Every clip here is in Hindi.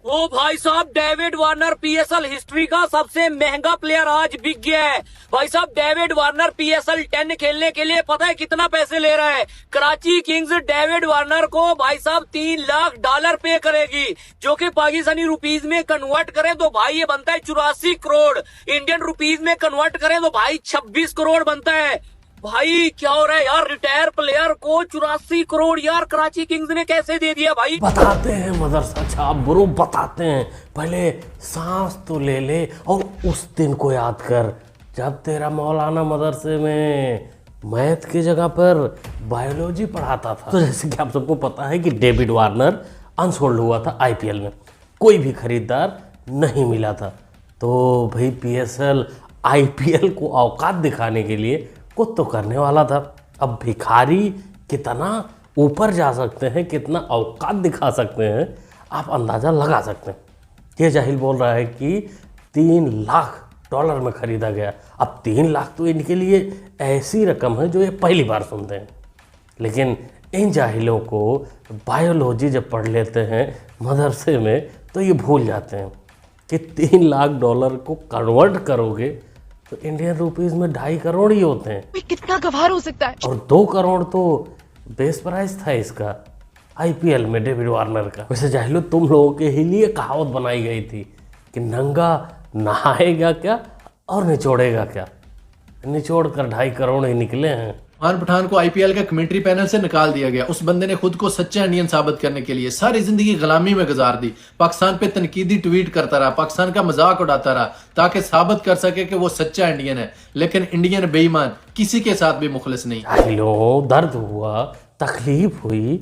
ओ भाई साहब, डेविड वार्नर पीएसएल हिस्ट्री का सबसे महंगा प्लेयर आज बिक गया है। भाई साहब, डेविड वार्नर पीएसएल 10 खेलने के लिए पता है कितना पैसे ले रहा है? कराची किंग्स डेविड वार्नर को भाई साहब $3 लाख पे करेगी, जो कि पाकिस्तानी रुपीज में कन्वर्ट करें तो भाई ये बनता है 84 करोड़। इंडियन रुपीज में कन्वर्ट करें तो भाई 26 करोड़ बनता है। भाई क्या हो रहा है यार, रिटायर प्लेयर को 84 करोड़ यार कराची किंग्स ने कैसे दे दिया भाई? बताते हैं मदरसा छाप ब्रो, बताते हैं। पहले सांस तो ले ले और उस दिन को याद कर जब तेरा मौलाना मदरसे में मैथ की जगह पर बायोलॉजी पढ़ाता था। तो जैसे कि आप सबको पता है कि डेविड वार्नर अनसोल्ड हुआ था आईपीएल में, कोई भी खरीदार नहीं मिला था। तो भाई पीएसएल आईपीएल को औकात दिखाने के लिए कुछ तो करने वाला था। अब भिखारी कितना ऊपर जा सकते हैं, कितना औकात दिखा सकते हैं, आप अंदाज़ा लगा सकते हैं। ये जाहिल बोल रहा है कि $3 लाख में खरीदा गया। अब 3 लाख तो इनके लिए ऐसी रकम है जो ये पहली बार सुनते हैं। लेकिन इन जाहिलों को बायोलॉजी जब पढ़ लेते हैं मदरसे में तो ये भूल जाते हैं कि $3 लाख को कन्वर्ट करोगे तो इंडियन रुपीस में 2.5 करोड़ ही होते हैं। कितना गवार हो सकता है? और 2 करोड़ तो बेस प्राइस था इसका आईपीएल में डेविड वार्नर का। वैसे जाहिलो, तुम लोगों के ही लिए कहावत बनाई गई थी कि नंगा नहाएगा क्या और निचोड़ेगा क्या। निचोड़ कर 2.5 करोड़ ही निकले हैं। इरफान पठान को आईपीएल का कमेंट्री पैनल से निकाल दिया गया। उस बंदे ने खुद को सच्चा इंडियन साबित करने के लिए सारी जिंदगी गुलामी में गुजार दी। पाकिस्तान पे तनकीदी ट्वीट करता रहा, पाकिस्तान का मजाक उड़ाता रहा ताकि साबित कर सके कि वो सच्चा इंडियन है। लेकिन इंडियन बेईमान किसी के साथ भी मुखलिस नहीं। जाहिलों, दर्द हुआ, तकलीफ हुई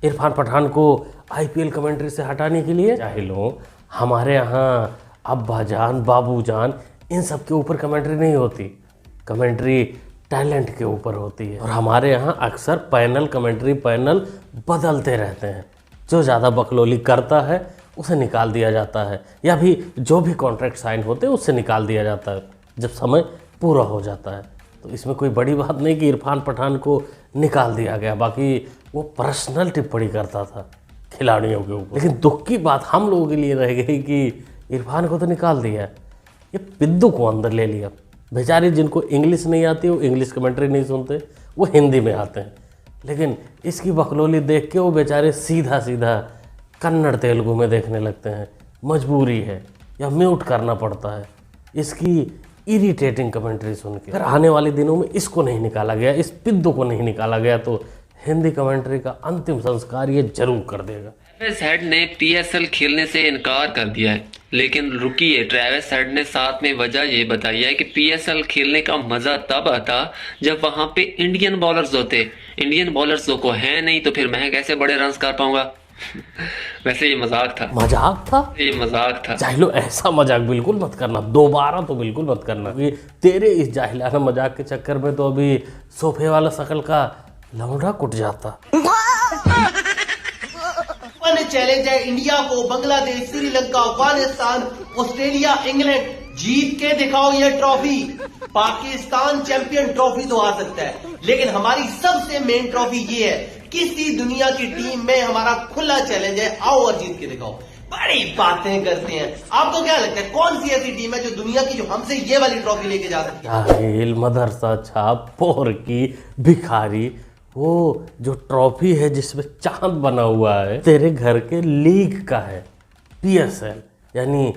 इरफान पठान को आईपीएल कमेंट्री से हटाने के लिए। जाहिलों, हमारे यहाँ अब्बा जान, बाबू जान, इन सब के ऊपर कमेंट्री नहीं होती। कमेंट्री टैलेंट के ऊपर होती है। और हमारे यहाँ अक्सर कमेंट्री पैनल बदलते रहते हैं। जो ज़्यादा बकलोली करता है उसे निकाल दिया जाता है, या भी जो भी कॉन्ट्रैक्ट साइन होते हैं उससे निकाल दिया जाता है जब समय पूरा हो जाता है। तो इसमें कोई बड़ी बात नहीं कि इरफान पठान को निकाल दिया गया। बाकी वो पर्सनल टिप्पणी करता था खिलाड़ियों के ऊपर। लेकिन दुख की बात हम लोगों के लिए रह गई कि इरफान को तो निकाल दिया, ये पिद्दू को अंदर ले लिया। बेचारे जिनको इंग्लिश नहीं आती वो इंग्लिश कमेंट्री नहीं सुनते, वो हिंदी में आते हैं। लेकिन इसकी बकलोली देख के वो बेचारे सीधा सीधा कन्नड़ तेलुगु में देखने लगते हैं। मजबूरी है या म्यूट करना पड़ता है इसकी इरिटेटिंग कमेंट्री सुन के। अगर आने वाले दिनों में इसको नहीं निकाला गया, इस पिद्दू को नहीं निकाला गया, तो हिंदी कमेंट्री का अंतिम संस्कार ये जरूर कर देगा। ट्रैविस हेड ने पीएसएल खेलने से इनकार कर दिया है, लेकिन रुकिए, ट्रैविस हेड ने साथ में वजह ये बताई है कि पीएसएल खेलने का मजा तब आता जब वहां पे इंडियन बॉलर्स होते। इंडियन बॉलर्स को है नहीं तो फिर मैं कैसे बड़े रन्स कर पाऊंगा। वैसे ये मजाक था। मजाक था? ये मजाक था। जाहिलो, ऐसा मजाक बिल्कुल मत करना, दोबारा तो बिल्कुल मत करना। तेरे इस जाहिलाना मजाक के चक्कर में तो अभी सोफे वाला शकल का लौंडा कुट जाता। चैलेंज है इंडिया को। बांग्लादेश, श्रीलंका, अफगानिस्तान, ऑस्ट्रेलिया, इंग्लैंड, जीत के दिखाओ ये ट्रॉफी। पाकिस्तान चैंपियन ट्रॉफी तो आ सकता है, लेकिन हमारी सबसे मेन ट्रॉफी ये है, किसी दुनिया की टीम में हमारा खुला चैलेंज है, आओ और जीत के दिखाओ। बड़ी बातें करते हैं। आपको क्या लगता है कौन सी ऐसी टीम है जो दुनिया की, जो हमसे ये वाली ट्रॉफी लेके जा सकती है? मदरसा छाप, पोर की भिखारी, वो जो ट्रॉफी है जिसमें चांद बना हुआ है तेरे घर के लीग का है। पीएसएल यानी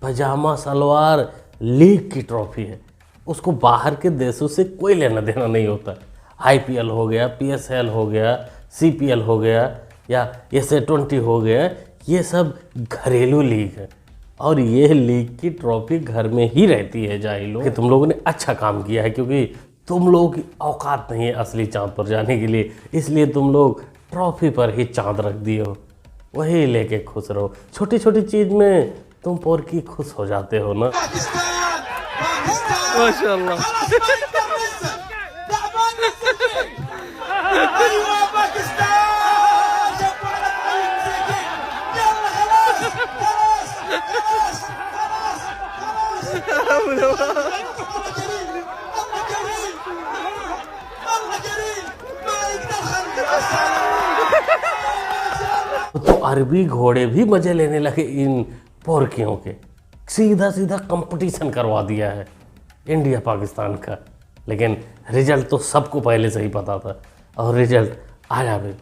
पजामा सलवार लीग की ट्रॉफी है। उसको बाहर के देशों से कोई लेना देना नहीं होता। आईपीएल हो गया, पीएसएल हो गया, सीपीएल हो गया, या SA20 हो गया, ये सब घरेलू लीग है। और ये लीग की ट्रॉफी घर में ही रहती है। जाहिलो, कि तुम लोगों ने अच्छा काम किया है, क्योंकि तुम लोगों की औकात नहीं है असली चांद पर जाने के लिए, इसलिए तुम लोग ट्रॉफी पर ही चांद रख दिए हो। वही लेके खुश रहो। छोटी छोटी चीज में तुम पोर की खुश हो जाते हो ना। माशाल्लाह। तो अरबी घोड़े भी मजे लेने लगे इन पोरकियों के। सीधा सीधा कंपटीशन करवा दिया है इंडिया पाकिस्तान का। लेकिन रिजल्ट तो सबको पहले से ही पता था और रिजल्ट आया भी।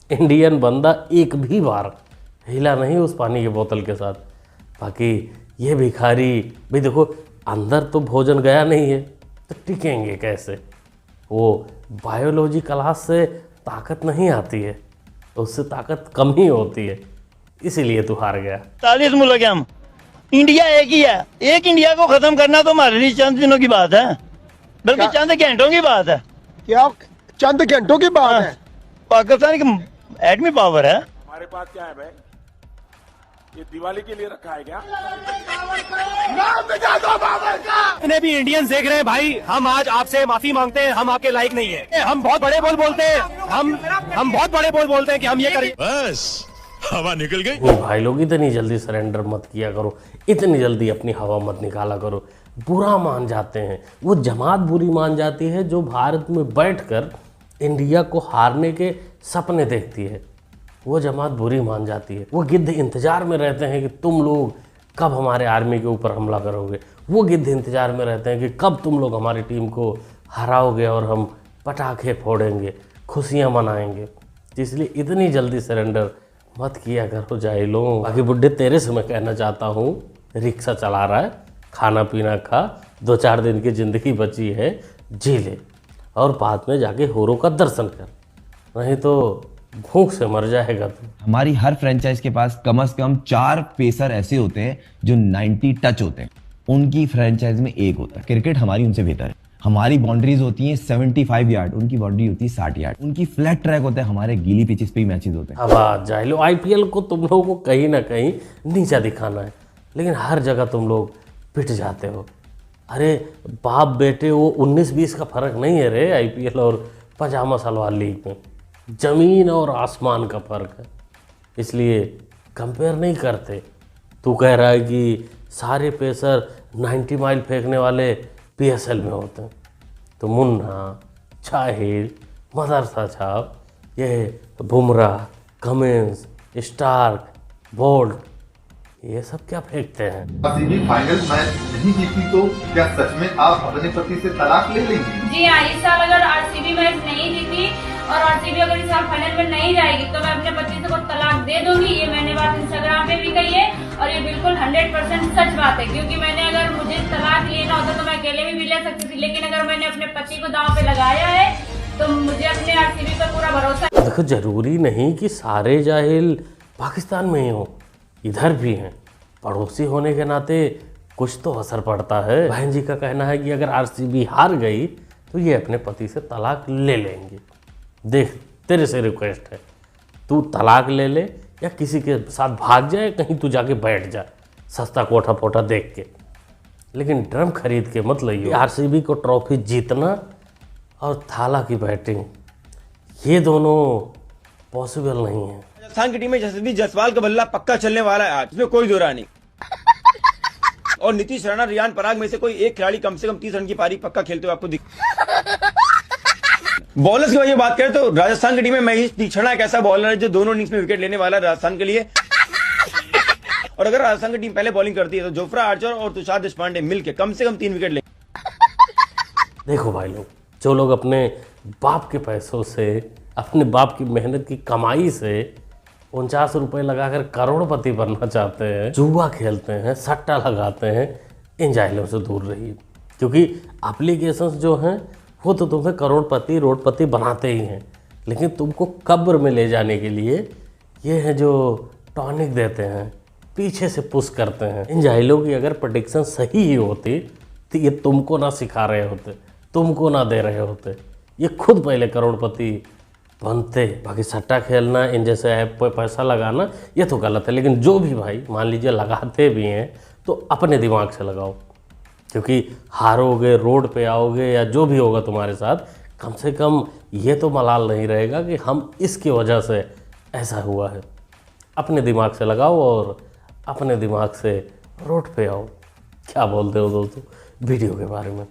इंडियन बंदा एक भी बार हिला नहीं उस पानी की बोतल के साथ। बाकी ये भिखारी भाई देखो, अंदर तो भोजन गया नहीं है तो टिकेंगे कैसे? वो बायोलॉजी क्लास से ताकत नहीं आती है, तो उससे ताकत कम ही होती है, इसीलिए तू हार गया। 40 मुल्क हैं हम, इंडिया एक ही है। एक इंडिया को खत्म करना तो हमारे लिए चंद दिनों की बात है, बल्कि चंद घंटों की बात है। क्या चंद घंटों की बात है? पाकिस्तान की एटमी पावर है। हमारे पास क्या है भाई? ये दिवाली के लिए रखा है क्या? जितने भी इंडियंस देख रहे हैं भाई, हम आज आपसे माफी मांगते हैं, हम आपके लायक नहीं है। हम बहुत बड़े बोल बोलते हैं, हम बहुत बड़े बोल बोलते हैं कि हम ये करें। बस हवा निकल गई। वो भाई लोग इतनी जल्दी सरेंडर मत किया करो, इतनी जल्दी अपनी हवा मत निकाला करो। बुरा मान जाते हैं, वो जमात बुरी मान जाती है जो भारत में बैठकर इंडिया को हारने के सपने देखती है। वो जमात बुरी मान जाती है। वो गिद्ध इंतजार में रहते हैं कि तुम लोग कब हमारे आर्मी के ऊपर हमला करोगे। वो गिद्ध इंतजार में रहते हैं कि कब तुम लोग हमारी टीम को हराओगे और हम पटाखे फोड़ेंगे, खुशियाँ मनाएंगे। इसलिए इतनी जल्दी सरेंडर मत किया करो जाहिलों। बाकी बुड्ढे तेरे से मैं कहना चाहता हूँ, रिक्शा चला रहा है, खाना पीना खा, 2-4 दिन की ज़िंदगी बची है, जी ले, और बाद में जाके होरों का दर्शन कर, नहीं तो भूख से मर जाएगा तू। हमारी हर फ्रेंचाइज के पास कम से कम 4 पेसर ऐसे होते हैं जो 90 टच होते हैं। उनकी फ्रेंचाइज में एक होता है। क्रिकेट हमारी उनसे बेहतर है। हमारी बाउंड्रीज होती हैं 75 यार्ड, उनकी बाउंड्री होती है 60 यार्ड। उनकी फ्लैट ट्रैक होता है, हमारे गीली पिचेस पे ही मैचेस होते हैं। अब जाहिलो, IPL को तुम लोगों को कहीं ना कहीं नीचा दिखाना है, लेकिन हर जगह तुम लोग पिट जाते हो। अरे बाप बेटे, वो 19-20 का फर्क नहीं है रे IPL और पजामा सलवार लीग में, ज़मीन और आसमान का फ़र्क है। इसलिए कंपेयर नहीं करते। तू कह रहा है कि सारे पेसर 90 माइल फेंकने वाले PSL में होते हैं, तो मुन्ना, चाहिल, मदरसा छाप, ये बुमराह, कमिंस, स्टार्क, बोल्ट, ये सब क्या फेंकते हैं? आरसीबी फाइनल मैच नहीं जीती तो क्या सच में आप अपने पति से तलाक ले लेंगे? जी हाँ, इस साल अगर आरसीबी मैच नहीं जीती और आरसीबी अगर इस साल फाइनल में नहीं जाएगी तो मैं अपने पति से को तलाक दे दूंगी। ये मैंने बात इंस्टाग्राम पे भी कही है और ये बिल्कुल 100% सच बात है, क्योंकि मैंने अगर मुझे तलाक लेना होता तो मैं अकेले भी ले सकती थी, लेकिन अगर मैंने अपने पति को दांव पे लगाया है तो मुझे अपने आरसीबी पर पूरा भरोसा है। देखो, जरूरी नहीं कि सारे जाहिल पाकिस्तान में ही हो, इधर भी हैं। पड़ोसी होने के नाते कुछ तो असर पड़ता है। बहन जी का कहना है कि अगर आरसीबी हार गई तो ये अपने पति से तलाक ले लेंगे। देख, तेरे से रिक्वेस्ट है, तू तलाक ले ले या किसी के साथ भाग जाए, कहीं तू जाके बैठ जा सस्ता कोठा फोटा देख के, लेकिन ड्रम खरीद के मत लइयो। आरसीबी को ट्रॉफी जीतना और थाला की बैटिंग, ये दोनों पॉसिबल नहीं है। राजस्थान की टीम में जसप्रीत जायसवाल का बल्ला पक्का चलने वाला है आज, इसमें कोई दो राय नहीं। और नीतीश राणा, रियान पराग में से कोई एक खिलाड़ी कम से कम 30 रन की पारी पक्का खेलते हुए आपको दिख। बॉलर्स की वजह बात करें तो राजस्थान की टीम में महेश तीक्ष्णा एक ऐसा बॉलर है जो दोनों इनिंग्स में विकेट लेने वाला है राजस्थान के लिए। और अगर राजस्थान की टीम पहले बॉलिंग करती है तो जोफ्रा आर्चर और तुषार देशपांडे मिलकर कम से कम 3 विकेट ले। देखो भाई लोग, जो लोग अपने बाप के पैसों से, अपने बाप की मेहनत की कमाई से 49 रुपये लगाकर करोड़पति बनना चाहते हैं, जुआ खेलते हैं, सट्टा लगाते हैं, इन जाहिलों से दूर रहिए। क्योंकि एप्लीकेशंस जो हैं वो तो तुम्हें करोड़पति रोडपति बनाते ही हैं, लेकिन तुमको कब्र में ले जाने के लिए ये हैं जो टॉनिक देते हैं, पीछे से पुश करते हैं। इन जाहिलों की अगर प्रेडिक्शन सही ही होती तो ये तुमको ना सिखा रहे होते, तुमको ना दे रहे होते, ये खुद पहले करोड़पति बनते। बाकी सट्टा खेलना, इन जैसे ऐप पर पैसा लगाना, ये तो गलत है। लेकिन जो भी भाई मान लीजिए लगाते भी हैं तो अपने दिमाग से लगाओ, क्योंकि हारोगे, रोड पे आओगे या जो भी होगा तुम्हारे साथ, कम से कम ये तो मलाल नहीं रहेगा कि हम इसकी वजह से ऐसा हुआ है। अपने दिमाग से लगाओ और अपने दिमाग से रोड पे आओ। क्या बोलते हो दोस्तों वीडियो के बारे में?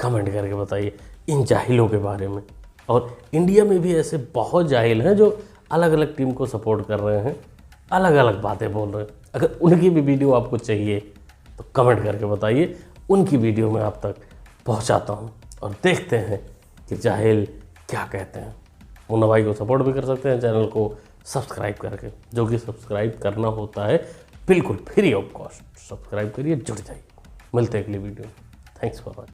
कमेंट करके बताइए इन जाहिलों के बारे में। और इंडिया में भी ऐसे बहुत जाहिल हैं जो अलग अलग टीम को सपोर्ट कर रहे हैं, अलग अलग बातें बोल रहे हैं। अगर उनकी भी वीडियो आपको चाहिए तो कमेंट करके बताइए, उनकी वीडियो मैं आप तक पहुंचाता हूं और देखते हैं कि जाहिल क्या कहते हैं। मुन्ना भाई को सपोर्ट भी कर सकते हैं चैनल को सब्सक्राइब करके, जो कि सब्सक्राइब करना होता है बिल्कुल फ्री ऑफ कॉस्ट। सब्सक्राइब करिए, जुड़ जाइए। मिलते हैं अगली वीडियो में। Thanks for watching.